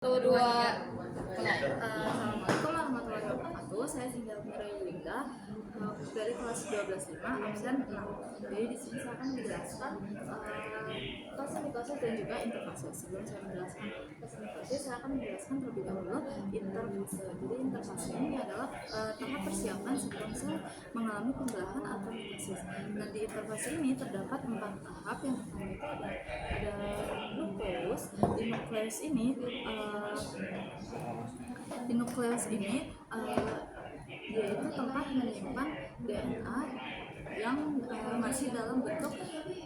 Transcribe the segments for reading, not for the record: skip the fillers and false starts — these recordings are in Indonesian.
Dua. Assalamualaikum warahmatullahi wabarakatuh. Saya Singgah Yulinda dari kelas 12.5 absen 6. Jadi di sini saya akan menjelaskan klasifikasi dan juga interfase. Sebelum saya menjelaskan klasifikasi, saya akan menjelaskan terlebih dahulu interfase. Jadi interfase ini adalah tahap persiapan sebelum sel mengalami pembelahan atau mitosis. Nah, di interfase ini terdapat 4 tahap. Yang pertama itu ada nukleus. Di nukleus ini yaitu tempat menyimpan DNA yang masih dalam bentuk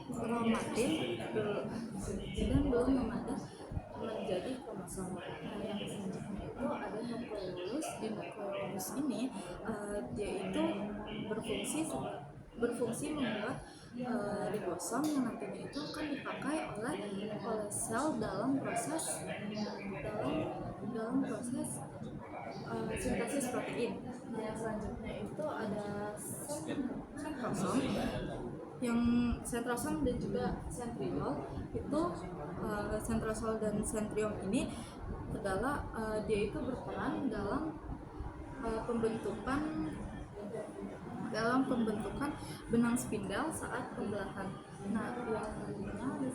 kromatin dan belum memadat menjadi kromosom. Yang selanjutnya itu ada nukleus. Di nukleus ini dia itu berfungsi membuat ribosom yang nantinya itu akan dipakai oleh sel dalam proses sintesis protein. Nah, yang selanjutnya itu ada sentrosom. Yang sentrosom dan juga sentriol itu sentrosol dan sentriom ini adalah dia itu berperan dalam pembentukan benang spindel saat pembelahan. Nah, yang kedua di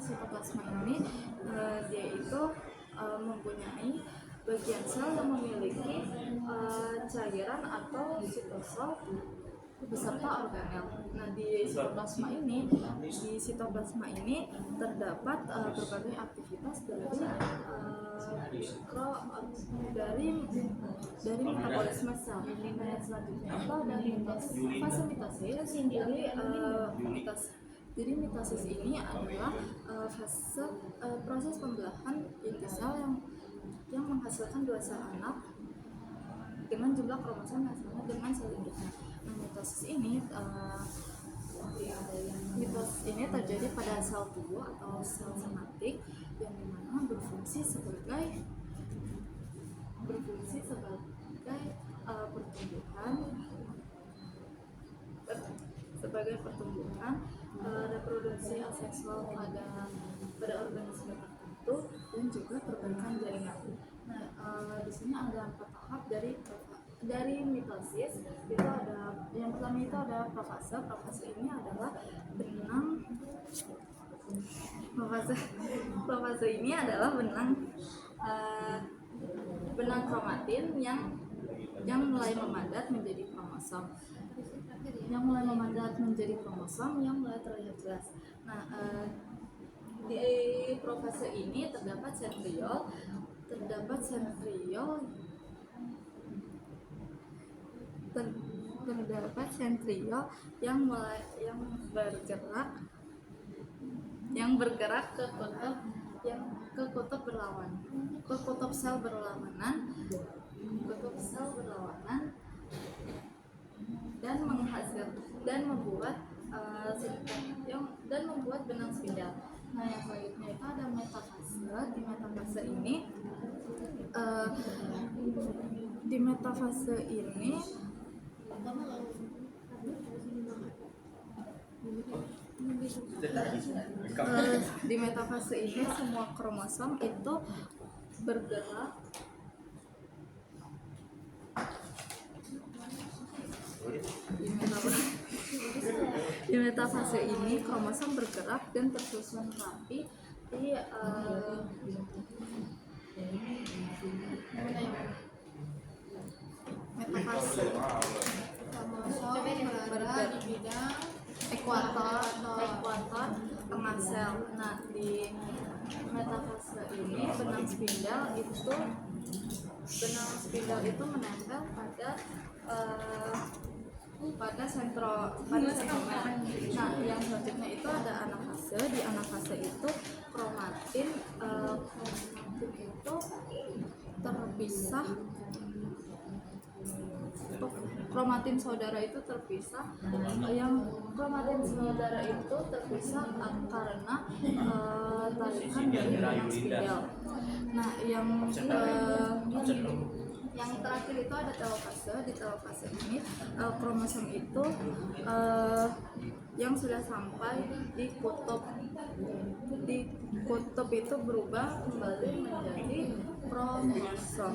sitoplasma ini dia itu mempunyai bagian sel yang memiliki cairan atau sitosol beserta organel. Nah, di sitoplasma ini terdapat berbagai aktivitas dari metabolisme sel. Nah, yang selanjutnya itu ada fase mitosis. Jadi mitosis ini adalah fase proses pembelahan inti sel yang menghasilkan 2 sel anak dengan jumlah kromosom yang sama dengan sel induknya. Nah, mitosis ini terjadi pada sel tubuh atau sel somatik yang dimana berfungsi sebagai pertumbuhan, reproduksi aseksual pada organisme tertentu dan juga perbaikan jaringan. Nah, di sini ada 4 tahap dari mitosis. Itu ada yang pertama itu ada profase. Profase ini adalah benang kromatin yang mulai memadat menjadi kromosom. Yang mulai terlihat jelas. Nah, di profase ini terdapat sentriol yang bergerak ke kutub sel berlawanan dan membuat benang spindel. Nah, yang selanjutnya itu ada metafase. Di metafase ini semua kromosom itu bergerak Di metafase ini kromosom bergerak dan tersusun rapi di metafase. Kromosom berada di bidang ekuator tengah sel. Nah, di metafase ini benang spindel itu menempel pada sentromer. Nah, yang selanjutnya itu ada anafase. Di anafase itu kromatin itu terpisah. Kromatin saudara itu terpisah. Yang kromatin saudara itu terpisah karena tarikan dari benang spindel. Nah, yang terakhir itu ada telofase. Di telofase ini kromosom itu yang sudah sampai di kutub itu berubah kembali menjadi kromosom.